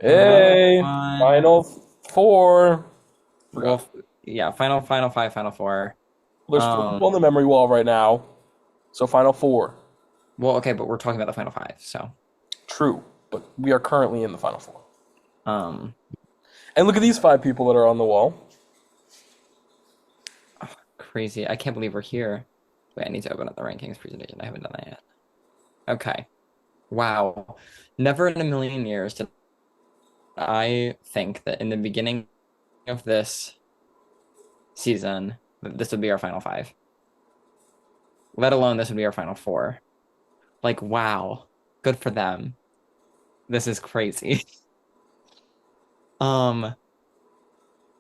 Hello, Hey, everyone. Final Four. Well, Forgot. yeah, final five, final four. There's four people on the memory wall right now. So Final Four. Well, okay, but we're talking about the final five, so, True, but we are currently in the Final Four. um, And look at these five people that are on the wall. crazy. I can't believe we're here. Wait, I need to open up the rankings presentation. I haven't done that yet. Okay. Wow. Never in a million years did I think that in the beginning of this season, that this would be our final five, let alone this would be our final four. Like, wow. Good for them. This is crazy. Um,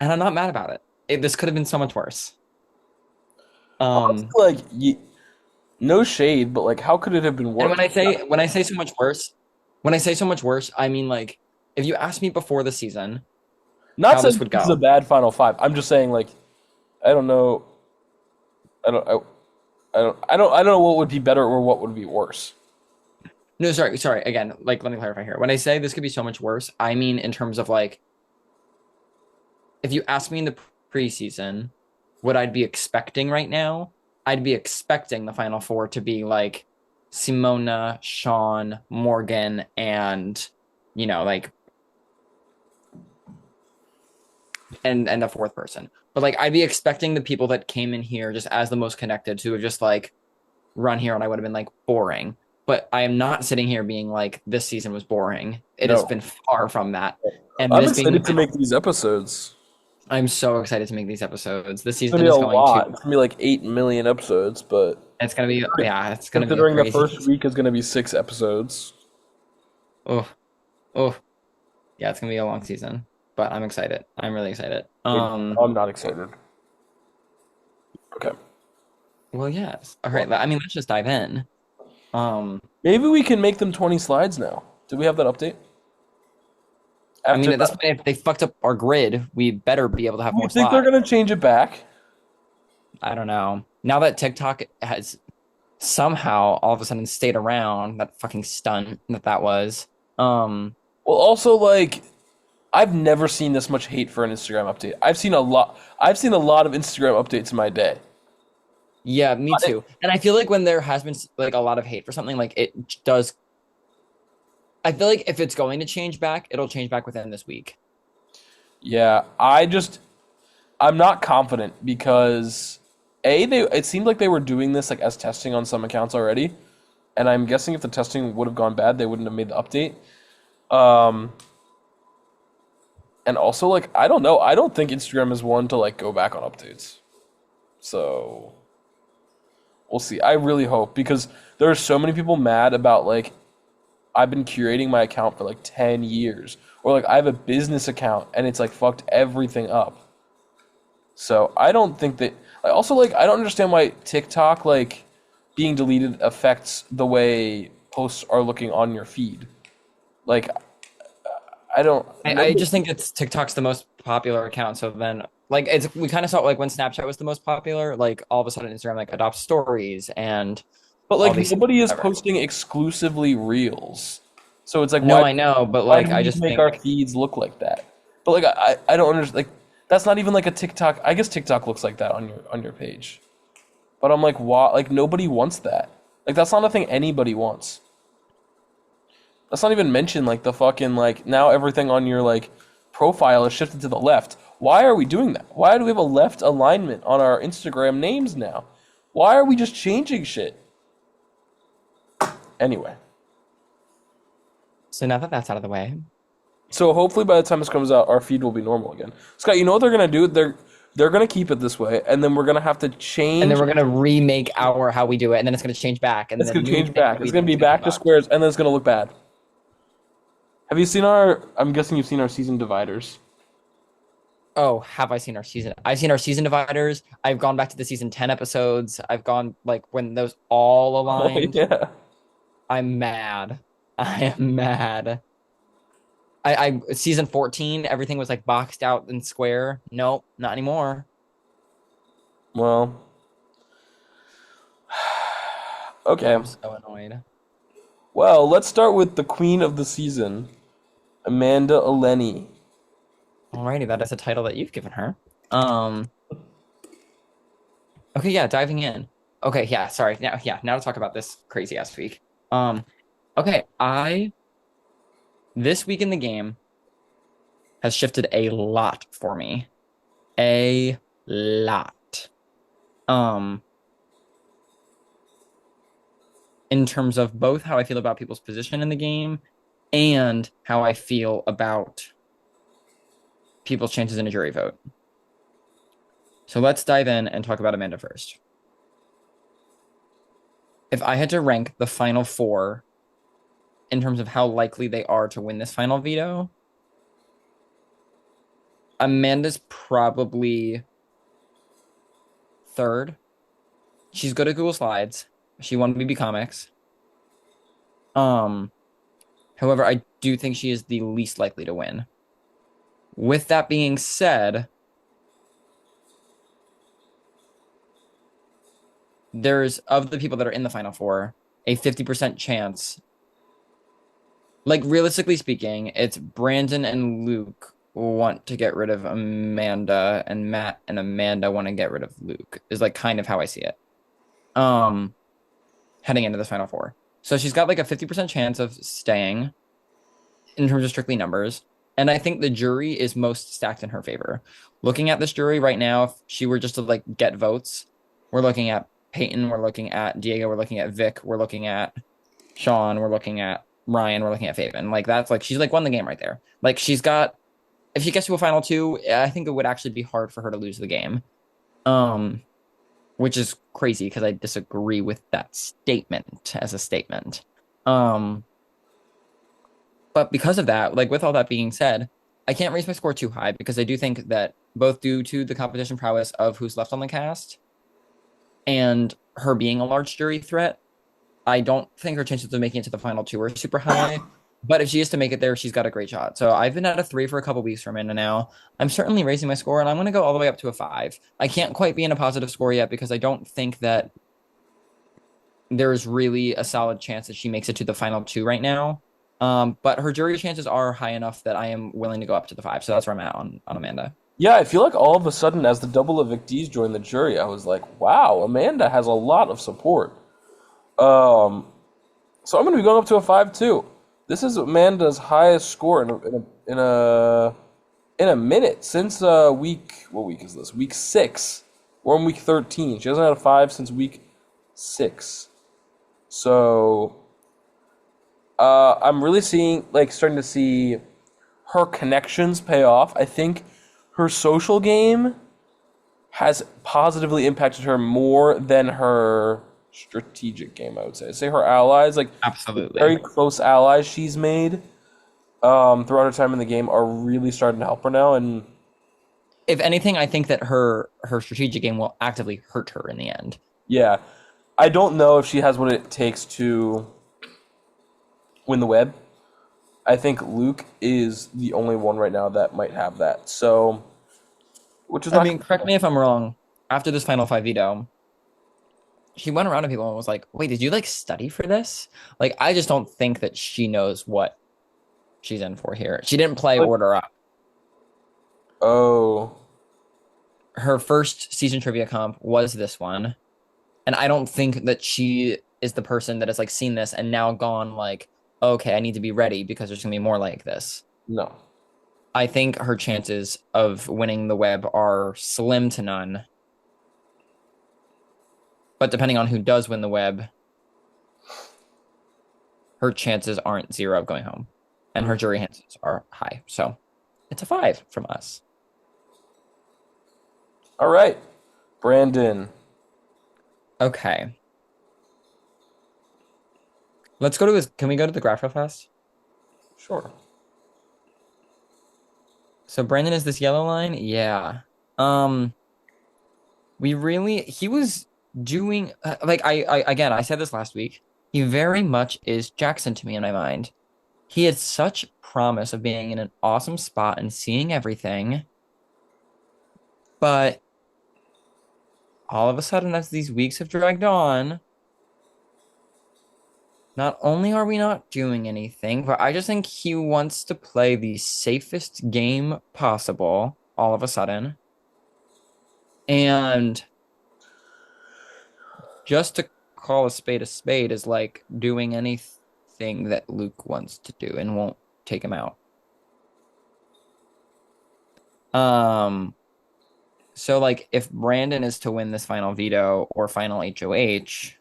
and I'm not mad about it. This could have been so much worse. Honestly, Um, no shade, but how could it have been and worse? when I say so much worse, when I say so much worse, I mean like if you asked me before the season Not how this saying would this is a go. bad Final Five. I'm just saying I don't know. I don't. I don't know what would be better or what would be worse. No, sorry. Again, like let me clarify here. When I say this could be so much worse, I mean in terms of like if you asked me in the preseason what I'd be expecting right now, I'd be expecting the final four to be like Simona, Sean, Morgan, and like and a fourth person. But like I'd be expecting the people that came in here just as the most connected to have just like run here and I would have been like boring. But I am not sitting here being like this season was boring. It has No, been far from that. And I'm this being the excited to final, make these episodes. I'm so excited to make these episodes. This It's gonna season be is a going to lot. It's gonna be like 8 million episodes, but it's gonna be yeah, it's gonna be a considering the crazy first week is gonna be 6 episodes. oh oh yeah, it's gonna be a long season. But I'm excited. I'm really excited. I'm not excited. Okay. Well yes. All right. Well, I mean let's just dive in. Um maybe we can make them 20 slides now. Did we have that update? I mean, After at this that, point, if they fucked up our grid, we better be able to have do you more think they're slides. gonna change it back? I don't know. Now that TikTok has somehow all of a sudden stayed around, that fucking stunt that was. Um, Well, also I've never seen this much hate for an Instagram update. I've seen a lot. I've seen a lot of Instagram updates in my day. yeah, me too. And I feel like when there has been like a lot of hate for something, like it does. I feel like if it's going to change back, it'll change back within this week. Yeah, I'm not confident because they it seemed like they were doing this as testing on some accounts already, and I'm guessing if the testing would have gone bad, they wouldn't have made the update. Um, and also I don't know, I don't think Instagram is one to go back on updates. So we'll see. I really hope because there are so many people mad about I've been curating my account for 10 years or I have a business account and it's fucked everything up. So I don't think that also I don't understand why TikTok being deleted affects the way posts are looking on your feed. Like I don't I nobody, just think it's TikTok's the most popular account. So then, like, it's we kind of saw like when Snapchat was the most popular, like all of a sudden Instagram like adopts stories and but all these nobody is whatever. posting exclusively reels. So it's No, I know, but why do like we I need to just make our think feeds look like that? But I don't understand that's not even a TikTok. I guess TikTok looks like that on your page. But I'm like, why? Nobody wants that. That's not a thing anybody wants. Let's not even mention the fucking now everything on your profile is shifted to the left. Why are we doing that? Why do we have a left alignment on our Instagram names now? Why are we just changing shit? Anyway, so now that that's out of the way, so hopefully by the time this comes out, our feed will be normal again. Scott, you know what they're gonna do? They're gonna keep it this way, and then we're gonna have to and then change. we're gonna remake our how we do it, and then it's gonna change back, and then It's the gonna new change thing back. that It's we do gonna be is gonna back be to fucked. squares, and then it's gonna look bad. Have you seen our? I'm guessing you've seen our season dividers. Oh, have I seen our season? I've seen our season dividers. I've gone back to the season 10 episodes. I've gone like when those all Oh aligned. yeah. I'm mad. I am mad. I season 14, everything was like boxed out and square. Nope, not anymore. Well, okay. I'm so annoyed. Well, let's start with the queen of the season. Amanda Eleni. Alrighty, that is a title that you've given her. Um, okay, yeah, diving in. Okay, yeah, sorry. Now to talk about this crazy ass week. Um, okay, I this week in the game has shifted a lot for me. A lot. Um, in terms of both how I feel about people's position in the game and how I feel about people's chances in a jury vote. So let's dive in and talk about Amanda first. If I had to rank the final four in terms of how likely they are to win this final veto, Amanda's probably third. She's good at Google Slides. She won BB Comics. Um, However, I do think she is the least likely to win. With that being said, there's of the people that are in the final four, a 50% chance. Like realistically speaking, it's Brandon and Luke want to get rid of Amanda, and Matt and Amanda want to get rid of Luke, is like kind of how I see it. Um, Heading into the final four. So she's got like a 50% chance of staying in terms of strictly numbers. And I think the jury is most stacked in her favor. Looking at this jury right now, if she were just to like get votes, we're looking at Peyton, we're looking at Diego, we're looking at Vic, we're looking at Sean, we're looking at Ryan, we're looking at Faven. Like that's like she's like won the game right there. Like she's got if she gets to a final two, I think it would actually be hard for her to lose the game. Um, which is crazy because I disagree with that statement as a statement. Um, but because of that, like with all that being said, I can't raise my score too high because I do think that both due to the competition prowess of who's left on the cast and her being a large jury threat, I don't think her chances of making it to the final two are super high. But if she is to make it there, she's got a great shot. So I've been at a three for a couple weeks for Amanda now. I'm certainly raising my score, and I'm going to go all the way up to a five. I can't quite be in a positive score yet because I don't think that there's really a solid chance that she makes it to the final two right now. But her jury chances are high enough that I am willing to go up to the five. So that's where I'm at on Amanda. Yeah, I feel like all of a sudden, as the double evictees joined the jury, I was like, wow, Amanda has a lot of support. Um, so I'm going to be going up to a 5 too. This is Amanda's highest score in a minute since week. What week is this? Week 6. We're in week 13. She hasn't had a 5 since week 6. So I'm really starting to see her connections pay off. I think her social game has positively impacted her more than her strategic game, I would say. Say her allies, like very Absolutely. close allies she's made throughout her time in the game, are really starting to help her now. And If anything, I think that her strategic game will actively hurt her in the end. yeah, I don't know if she has what it takes to win the web. I think Luke is the only one right now that might have that. So, which is I not. mean, correct me if I'm wrong. After this final five veto, she went around to people and was like, "Wait, did you like study for this?" Like, I just don't think that she knows what she's in for here. She didn't play Order Up. Oh, Her first season trivia comp was this one, and I don't think that she is the person that has like seen this and now gone like, "Okay, I need to be ready because there's gonna be more like this." no. I think her chances of winning the web are slim to none. But depending on who does win the web, her chances aren't zero of going home. And her Mm. jury chances are high. So it's a five from us. All right, Brandon. Okay. Let's go to this. Can we go to the graph real fast? Sure. So Brandon is this yellow line? Yeah. Um, he was doing like I again I said this last week. He very much is Jackson to me in my mind. He had such promise of being in an awesome spot and seeing everything, but all of a sudden, as these weeks have dragged on, Not only are we not doing anything, but I just think he wants to play the safest game possible all of a sudden. And just to call a spade is like doing anything that Luke wants to do and won't take him out. Um, so like if Brandon is to win this final veto or final HOH,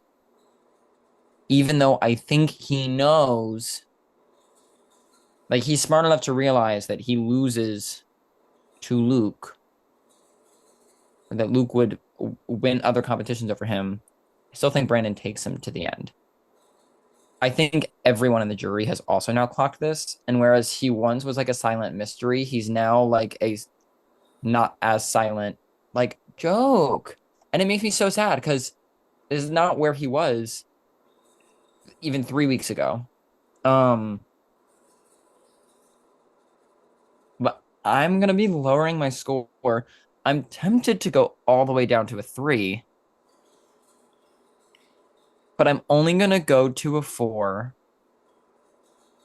even though I think he knows, like he's smart enough to realize that he loses to Luke, or that Luke would win other competitions over him. I still think Brandon takes him to the end. I think everyone in the jury has also now clocked this. And whereas he once was like a silent mystery, he's now like a not as silent like joke. And it makes me so sad because this is not where he was even 3 weeks ago. Um, but I'm gonna be lowering my score. I'm tempted to go all the way down to a 3, but I'm only gonna go to a 4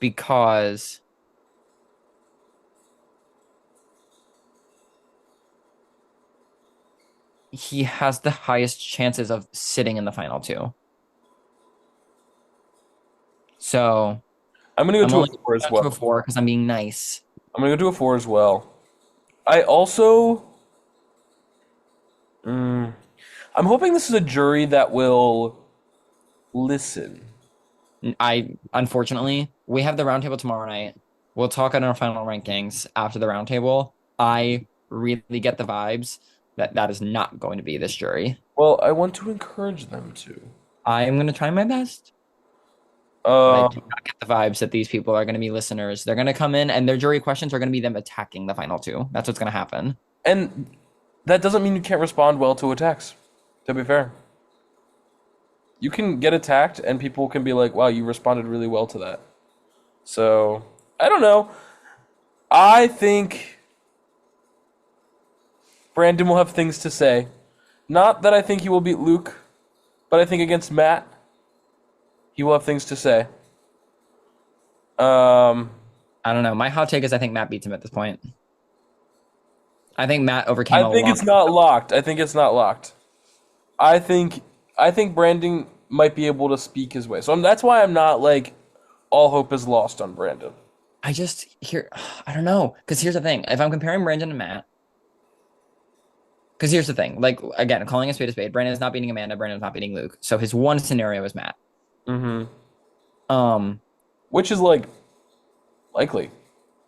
because he has the highest chances of sitting in the final two. So I'm gonna go I'm to a only four as going to a well. 4 because I'm being nice. I'm gonna go to a four as well. I also, I'm hoping this is a jury that will listen. I unfortunately we have the roundtable tomorrow night. We'll talk on our final rankings after the roundtable. I really get the vibes that that is not going to be this jury. Well, I want to encourage them to. I am going to try my best, but I do Um, not get the vibes that these people are going to be listeners. They're going to come in and their jury questions are going to be them attacking the final two. That's what's going to happen. and that doesn't mean you can't respond well to attacks. To be fair, you can get attacked, and people can be like, "Wow, you responded really well to that." So I don't know. I think Brandon will have things to say. Not that I think he will beat Luke, but I think against Matt, he will have things to say. Um, I don't know. My hot take is I think Matt beats him at this point. I think Matt overcame I a think lot. it's not locked. I think it's not locked. I think I think Brandon might be able to speak his way. So that's why I'm not like all hope is lost on Brandon. I just here, I don't know. Because here's the thing: if I'm comparing Brandon and Matt, because here's the thing: like again, calling a spade, Brandon's not beating Amanda, Brandon's not beating Luke. So his one scenario is Matt. Mm-hmm. Um, Which is like likely.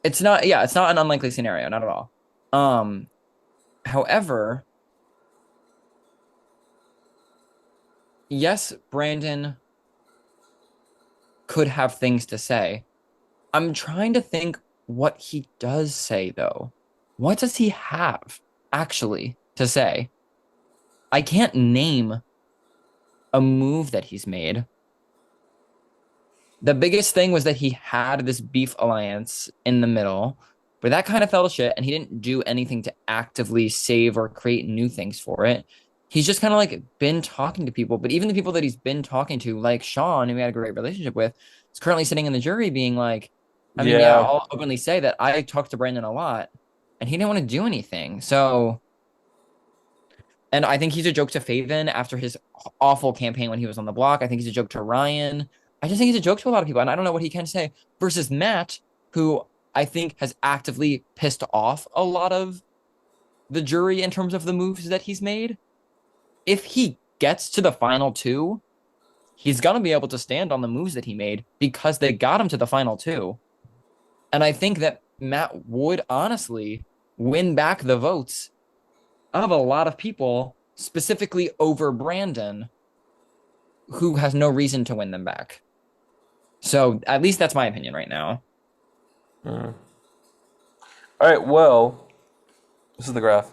it's not, yeah, it's not an unlikely scenario, not at all. Um, however, yes, Brandon could have things to say. I'm trying to think what he does say though. What does he have actually to say? I can't name a move that he's made. The biggest thing was that he had this beef alliance in the middle, but that kind of fell to shit, and he didn't do anything to actively save or create new things for it. He's just kind of like been talking to people, but even the people that he's been talking to, like Sean, who he had a great relationship with, is currently sitting in the jury being like, I mean, yeah, Yeah. I'll openly say that I talked to Brandon a lot, and he didn't want to do anything. So, and I think he's a joke to Faven after his awful campaign when he was on the block. I think he's a joke to Ryan. I just think he's a joke to a lot of people, and I don't know what he can say. Versus Matt, who I think has actively pissed off a lot of the jury in terms of the moves that he's made. If he gets to the final two, he's going to be able to stand on the moves that he made because they got him to the final two. And I think that Matt would honestly win back the votes of a lot of people, specifically over Brandon, who has no reason to win them back. So at least that's my opinion right now. Mm. All right. Well, this is the graph.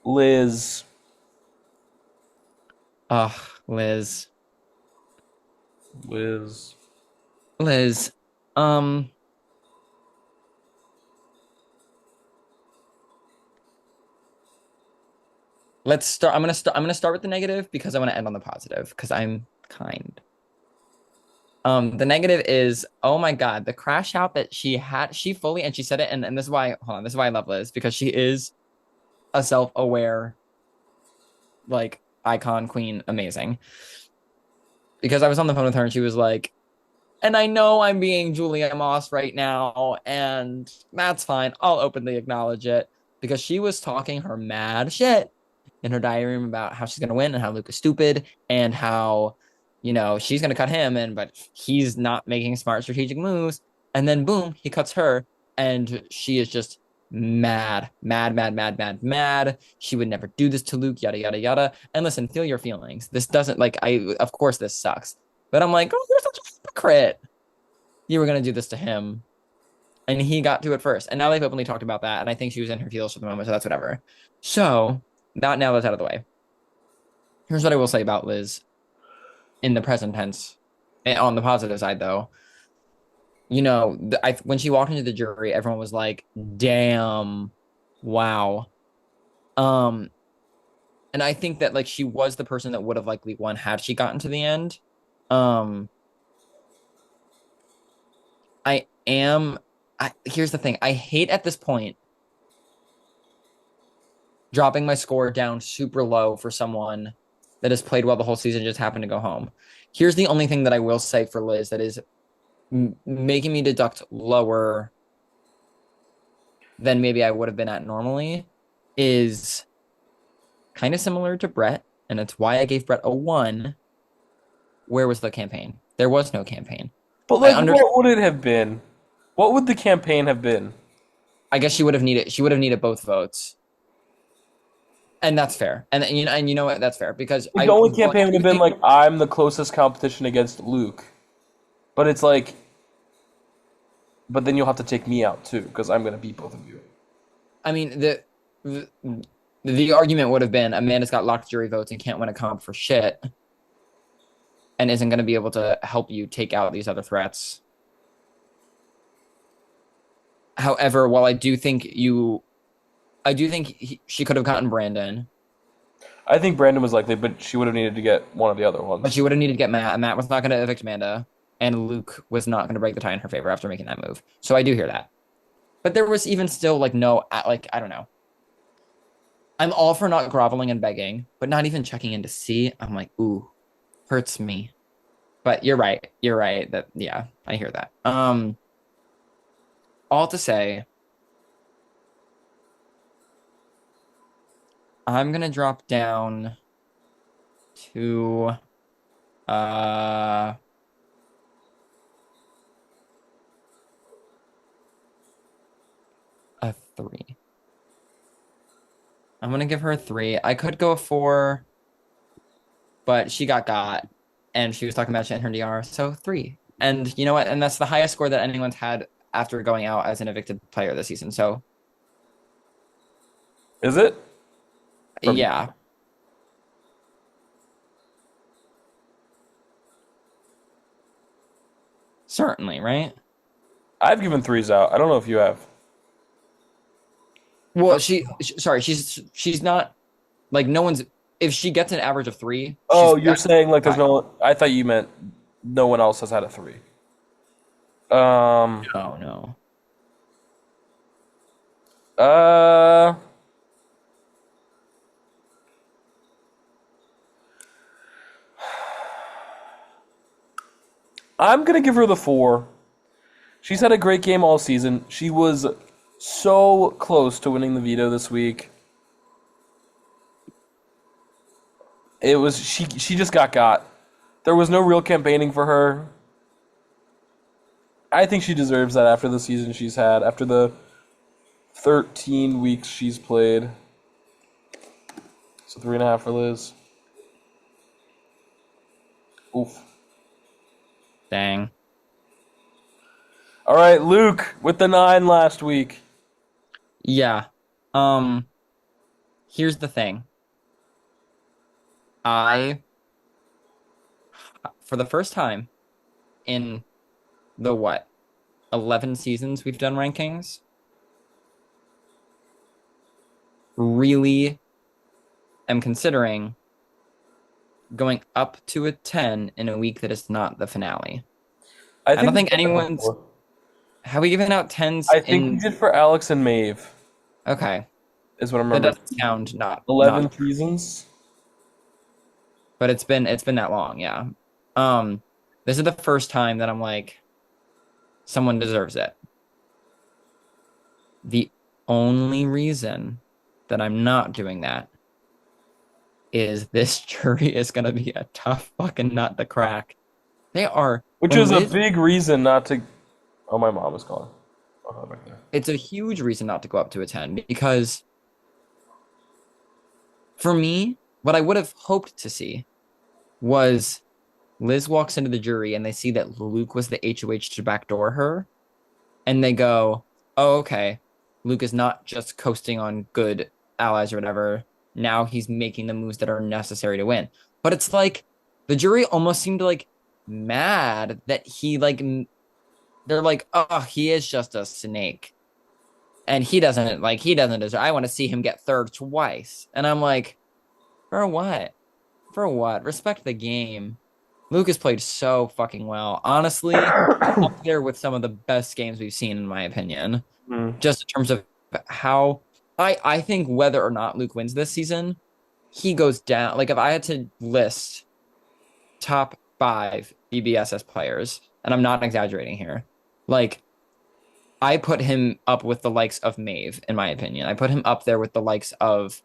Liz, Ugh, Liz. Liz. Liz. Um, let's start. I'm gonna start with the negative because I want to end on the positive because I'm kind. The negative is, oh my God, the crash out that she had, she fully, and she said it, and this is why, hold on, this is why I love Liz, because she is a self-aware, like, icon, queen, amazing. Because I was on the phone with her and she was like, and I know I'm being Julia Moss right now, and that's fine. I'll openly acknowledge it because she was talking her mad shit in her diary room about how she's gonna win and how Luke is stupid and how, she's gonna cut him and but he's not making smart strategic moves. And then boom, he cuts her, and she is just mad, mad, mad, mad, mad, mad. She would never do this to Luke, yada yada yada. And listen, feel your feelings. This doesn't like I of course this sucks. But I'm like, oh, you're such a hypocrite. You were gonna do this to him. And he got to it first. And now they've openly talked about that. And I think she was in her feels for the moment, so that's whatever. So that now that's out of the way. Here's what I will say about Liz in the present tense. And on the positive side, though, when she walked into the jury, everyone was like, "Damn, wow." Um, and I think that like she was the person that would have likely won had she gotten to the end. Um, I am. Here's the thing. I hate at this point dropping my score down super low for someone that has played well the whole season, just happened to go home. Here's the only thing that I will say for Liz that is making me deduct lower than maybe I would have been at normally is kind of similar to Brett, and it's why I gave Brett a 1. Where was the campaign? There was no campaign. But I like, under what would it have been? What would the campaign have been? I guess she would have needed both votes. And that's fair. And you know what? That's fair because The only campaign would have been like, I'm the closest competition against Luke. But it's like, but then you'll have to take me out too, because I'm gonna beat both of you. I mean, the the argument would have been Amanda's got locked jury votes and can't win a comp for shit and isn't going to be able to help you take out these other threats. However, while I do think she could have gotten Brandon, I think Brandon was likely, but she would have needed to get one of the other but ones. she would have needed to get Matt, and Matt was not going to evict Amanda, and Luke was not going to break the tie in her favor after making that move. So I do hear that. But there was even still like no, like I don't know. I'm all for not groveling and begging, but not even checking in to see. I'm like, ooh, hurts me. But you're right. You're right that yeah, I hear that. All to say, I'm gonna drop down to uh a 3. I'm gonna give her a 3. I could go a 4, but she got, and she was talking about shit in her DR, so 3. And you know what? And that's the highest score that anyone's had after going out as an evicted player this season. So Is it? From yeah, certainly, right? I've given threes out. I don't know if you have. Well, sorry, she's not like no one's. If she gets an average of 3, she's Oh, you're that's saying like there's high. no. I thought you meant no one else has had a three. Um. Oh no. Uh. I'm gonna give her the 4. She's had a great game all season. She was so close to winning the veto this week. It was she just got. There was no real campaigning for her. I think she deserves that after the season she's had, after the 13 weeks she's played. So 3.5 for Liz. Oof. Dang. All right, Luke with the 9 last week. Yeah. Um, Here's the thing. I, for the first time in the what, 11 seasons we've done rankings, really am considering going up to a 10 in a week that is not the finale. I I don't think we think said that anyone's. before. Have we given out tens I think we in? did for Alex and Maeve, Okay, is what I that remember. doesn't sound not, 11 seasons. but it's been that long, yeah. Um, this is the first time that I'm like, someone deserves it. The only reason that I'm not doing that is this jury is gonna be a tough fucking nut to crack. They are Which when is a Liz. big reason not to. Oh, my mom is calling. Oh, back there. It's a huge reason not to go up to a 10 because for me, what I would have hoped to see was Liz walks into the jury and they see that Luke was the HOH to backdoor her, and they go, "Oh, okay. Luke is not just coasting on good allies or whatever. Now he's making the moves that are necessary to win." But it's like the jury almost seemed like mad that they're like, "Oh, he is just a snake." And he doesn't deserve. I want to see him get third twice. And I'm like, for what? For what? Respect the game. Lucas played so fucking well. Honestly, up there with some of the best games we've seen, in my opinion. Hmm. Just in terms of how I think whether or not Luke wins this season, he goes down. Like if I had to list top five BBSS players, and I'm not exaggerating here, like I put him up with the likes of Maeve, in my opinion. I put him up there with the likes of,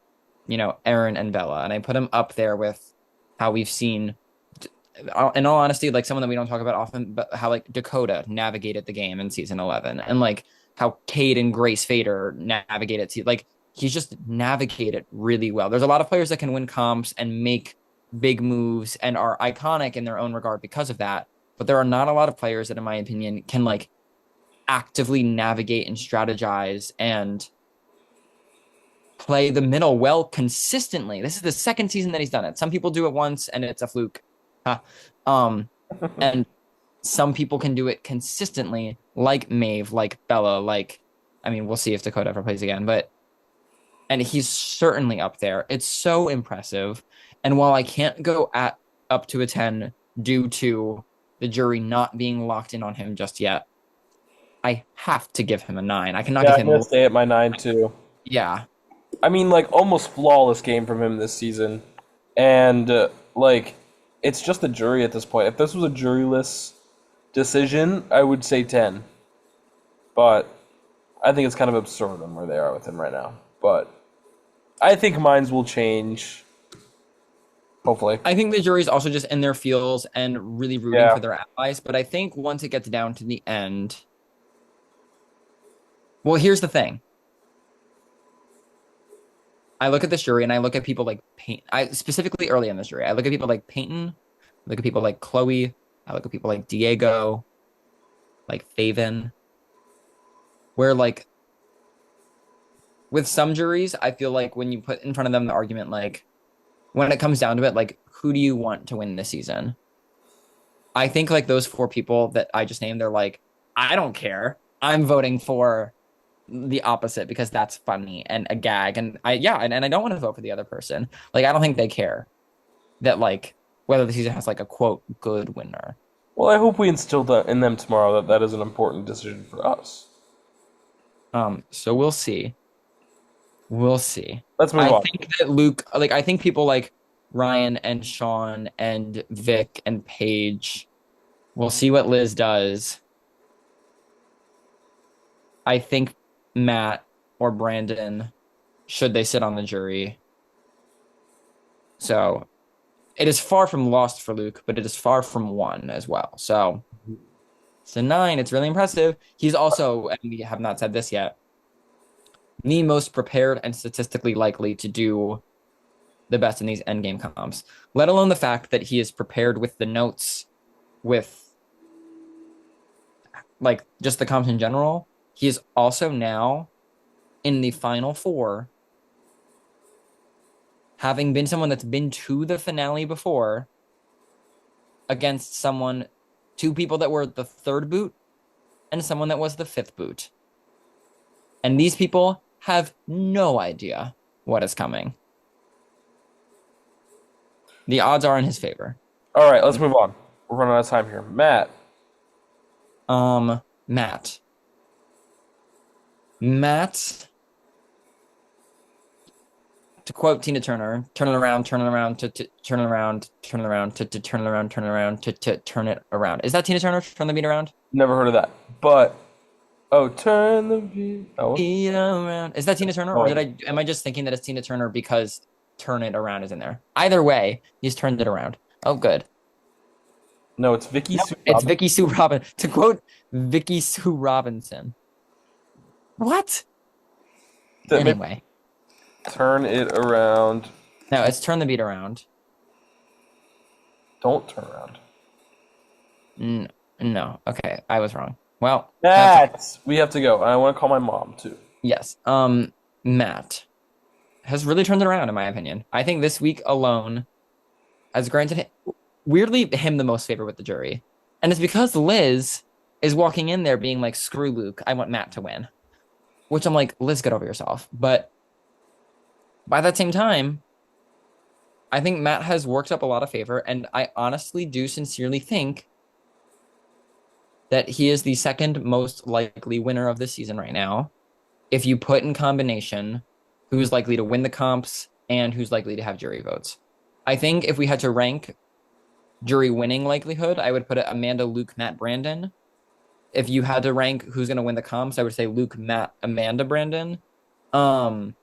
Aaron and Bella, and I put him up there with how we've seen, in all honesty, like someone that we don't talk about often, but how like Dakota navigated the game in season 11, and like how Cade and Grace Fader navigated, like he's just navigated really well. There's a lot of players that can win comps and make big moves and are iconic in their own regard because of that, but there are not a lot of players that, in my opinion, can like actively navigate and strategize and play the middle well consistently. This is the second season that he's done it. Some people do it once and it's a fluke. Huh. Um, and some people can do it consistently, like Maeve, like Bella, I mean, we'll see if Dakota ever plays again, and he's certainly up there. It's so impressive. And while I can't go at up to a 10 due to the jury not being locked in on him just yet, I have to give him a 9. I cannot Yeah, give I'm him gonna more. stay at my 9 too. Yeah. I mean, like almost flawless game from him this season, and like it's just a jury at this point. If this was a juryless decision, I would say 10, but I think it's kind of absurd on where they are with him right now. But I think minds will change, hopefully. I think the jury's also just in their feels and really rooting Yeah, for their allies. But I think once it gets down to the end, well, here's the thing. I look at this jury and I look at people like Peyton. I specifically early in this jury, I look at people like Peyton, I look at people like Chloe, I look at people like Diego, like Faven, where like with some juries, I feel like when you put in front of them the argument, like when it comes down to it, like who do you want to win this season? I think like those four people that I just named, they're like, I don't care. I'm voting for the opposite because that's funny and a gag. And I don't want to vote for the other person. Like, I don't think they care that like whether the season has like a quote good winner. well, I hope we instill that in them tomorrow that that is an important decision for us. So we'll see. We'll see. Let's move I on. think that Luke, like, I think people like Ryan and Sean and Vic and Paige. We'll see what Liz does. I think Matt or Brandon, should they sit on the jury. So it is far from lost for Luke, but it is far from won as well. So it's a 9. It's really impressive. He's also, and we have not said this yet, the most prepared and statistically likely to do the best in these endgame comps, let alone the fact that he is prepared with the notes, with like just the comps in general. He is also now in the final four, having been someone that's been to the finale before against two people that were the third boot and someone that was the fifth boot. And these people have no idea what is coming. The odds are in his favor. All right, let's move on. We're running out of time here. Matt, Matt. Matt, to quote Tina Turner, turn it around, turn it around, to turn it around, turn it around, to turn it around, turn it around, to turn it around. Is that Tina Turner? Turn the beat around? Never heard of that. But oh, turn the beat. That one? Beat around. Is that Tina Turner, No or idea. am I just thinking that it's Tina Turner because turn it around is in there? Either way, he's turned it around. Oh, good. No, it's Vicky No, Sue it's Robinson. Vicky Sue Robin. To quote Vicky Sue Robinson. What? Maybe Anyway, turn it around. no, it's turn the beat around. Don't turn around. N no, okay, I was wrong. Well, that's okay. Matt, we have to go. And I want to call my mom too. Yes. Matt has really turned it around, in my opinion. I think this week alone has granted weirdly him the most favor with the jury. And it's because Liz is walking in there being like, screw Luke, I want Matt to win. Which I'm like, Liz, get over yourself. But by that same time, I think Matt has worked up a lot of favor, and I honestly do sincerely think that he is the second most likely winner of this season right now. If you put in combination who's likely to win the comps and who's likely to have jury votes. I think if we had to rank jury winning likelihood, I would put it Amanda, Luke, Matt, Brandon. If you had to rank who's going to win the comps, I would say Luke, Matt, Amanda, Brandon. Um,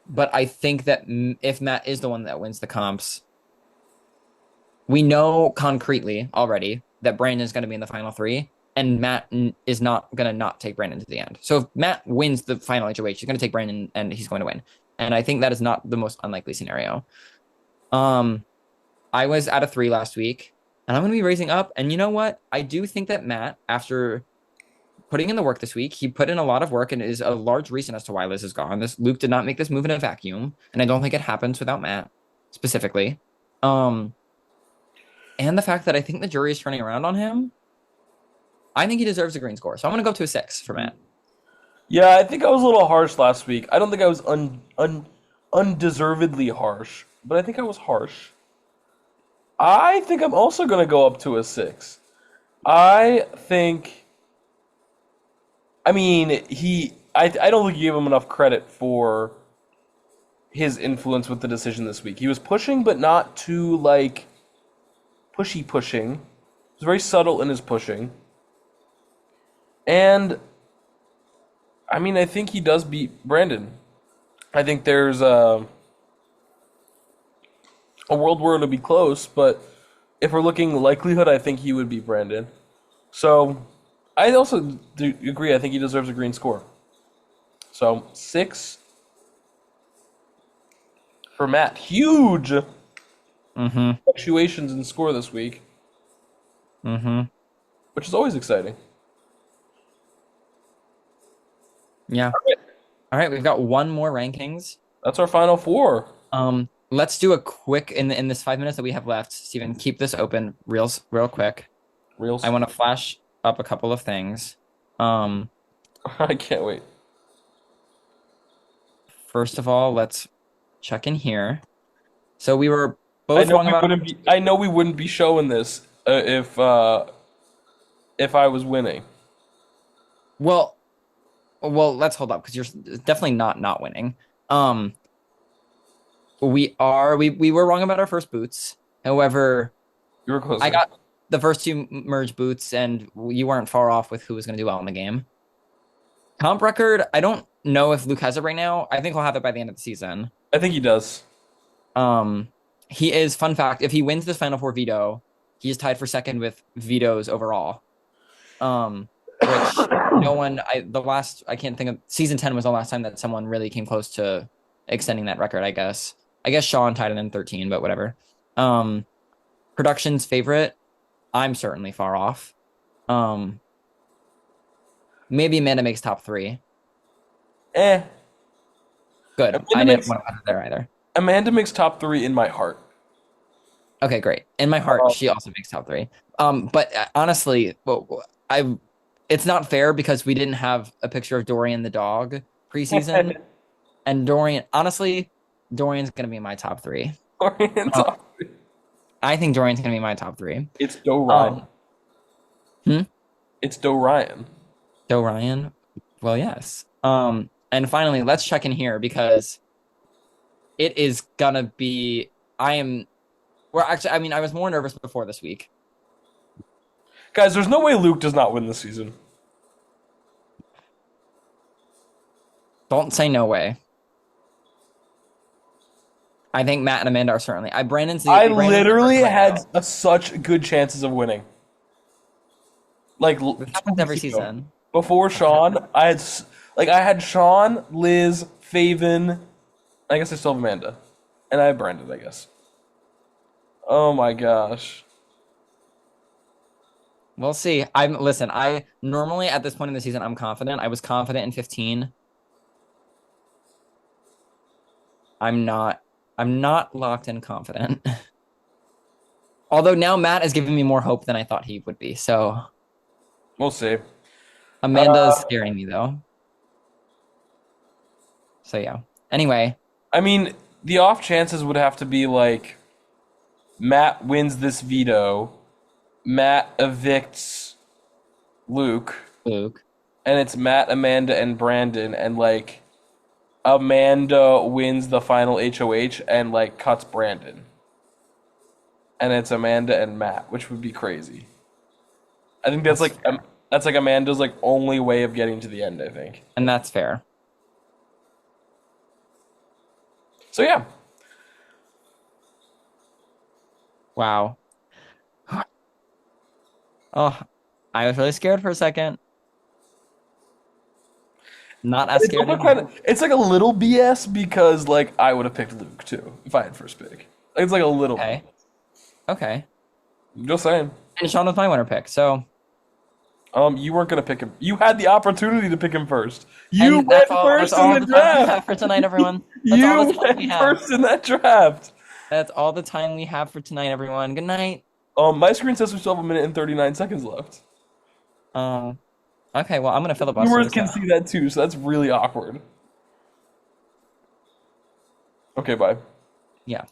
but I think that if Matt is the one that wins the comps, we know concretely already that Brandon's going to be in the final three, and Matt is not going to not take Brandon to the end. So if Matt wins the final HOH, he's going to take Brandon and he's going to win. And I think that is not the most unlikely scenario. I was at a 3 last week, and I'm going to be raising up. And you know what? I do think that Matt, after putting in the work this week, he put in a lot of work and is a large reason as to why Liz is gone. Luke did not make this move in a vacuum, and I don't think it happens without Matt specifically. And the fact that I think the jury is turning around on him, I think he deserves a green score. So I'm going to go to a 6 for Matt. Yeah, I think I was a little harsh last week. I don't think I was undeservedly harsh, but I think I was harsh. I think I'm also going to go up to a 6. I think. I mean, I don't think you gave him enough credit for his influence with the decision this week. He was pushing, but not too, like, pushy pushing. He was very subtle in his pushing. And, I mean, I think he does beat Brandon. I think there's a world where it'll be close, but if we're looking likelihood, I think he would beat Brandon. So, I also do agree. I think he deserves a green score. So 6 for Matt. Huge Mm-hmm. fluctuations in score this week, Mm-hmm. which is always exciting. Yeah. All right, we've got one more rankings. That's our final 4. Let's do a quick in this 5 minutes that we have left. Steven, keep this open real quick. I Reels. want to flash up a couple of things. Um, I can't wait. First of all, let's check in here. So we were I both know wrong we about. wouldn't be. I know we wouldn't be showing this if I was winning. Well, let's hold up because you're definitely not winning. Um, we were wrong about our first boots. However, You were I closer. got the first two merge boots, and you weren't far off with who was going to do well in the game. Comp record, I don't know if Luke has it right now. I think he'll have it by the end of the season. I think he does. Um, he is, fun fact, if he wins this Final Four veto, he is tied for second with vetoes overall. Which no one, I can't think of, season 10 was the last time that someone really came close to extending that record, I guess. I guess Sean tied it in 13, but whatever. Production's favorite, I'm certainly far off. Maybe Amanda makes top 3. Eh. Good. Amanda I didn't makes want to put it there either. Amanda makes top 3 in my heart. Okay, great. In my heart, she also makes top 3. But honestly, it's not fair because we didn't have a picture of Dorian the dog preseason, and Dorian's gonna be in my top 3. Orion Um, top. I think Dorian's gonna be my top 3. It's Doran. Um, Hmm? It's Doe Ryan. Joe Ryan? Well, yes. And finally, let's check in here because it is gonna be. I am. Well, actually, I mean, I was more nervous before this week. Guys, there's no way Luke does not win this season. Don't say no way. I think Matt and Amanda are certainly. I Brandon's the literally person I had know. such good chances of winning. Like This 2 happens every weeks ago, season. before It happens. Sean, I had Sean, Liz, Faven. I guess I still have Amanda, and I have Brandon. I guess. Oh my gosh. We'll see. Listen. I normally at this point in the season, I'm confident. I was confident in 15. I'm not. I'm not locked in confident. Although now Matt is giving me more hope than I thought he would be. So We'll see. Amanda is Uh, scaring me though. So yeah. Anyway, I mean, the off chances would have to be like Matt wins this veto, Matt evicts Luke, Luke. and it's Matt, Amanda, and Brandon, and like Amanda wins the final HOH and like cuts Brandon, and it's Amanda and Matt, which would be crazy. I think That's fair. that's like Amanda's like only way of getting to the end. I think. And that's fair. So yeah, Wow. Oh, I was really scared for a second. Not as it's scared also kind anymore. of it's like a little BS because like I would have picked Luke too if I had first pick. It's like a little Okay. BS. Okay. Just saying. And Sean was my winner pick. So, You weren't gonna pick him. You had the opportunity to pick him first. You and that's went all. That's first in all the the time we draft. have for tonight, everyone. That's all You the time we went have. first in that draft. That's all the time we have for tonight, everyone. Good night. My screen says we still have 1 minute and 39 seconds left. Um. Okay. Well, I'm gonna filibuster Viewers this can out. see that too, so that's really awkward. Okay, bye. Yeah.